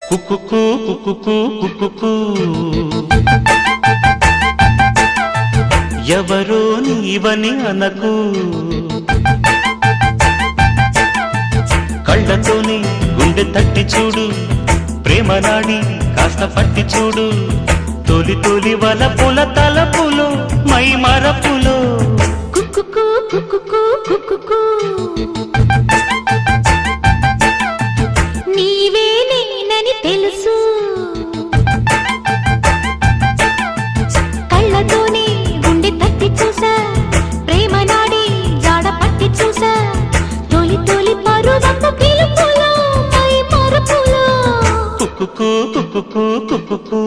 కుక్కుకు కుక్కుకు కుక్కుకు ఎవరో నీవని అనకు కళ్ళతోని గుండె తట్టి చూడు ప్రేమ నాడి కాస్త పట్టి చూడు తొలి తొలి వలపుల తలపులో మై మరపులో కుక్కుకు కుక్కుకు కుక్కుకు నీవే నేనని తెలుసు కళ్ళతోనే గుండె తట్టి చూసా ప్రేమ నాడి జాడ పట్టి చూసా తొలి తొలి పరువపు పిలుపులో మై మరపులో కుక్కుకు కుక్కుకు కుక్కుకు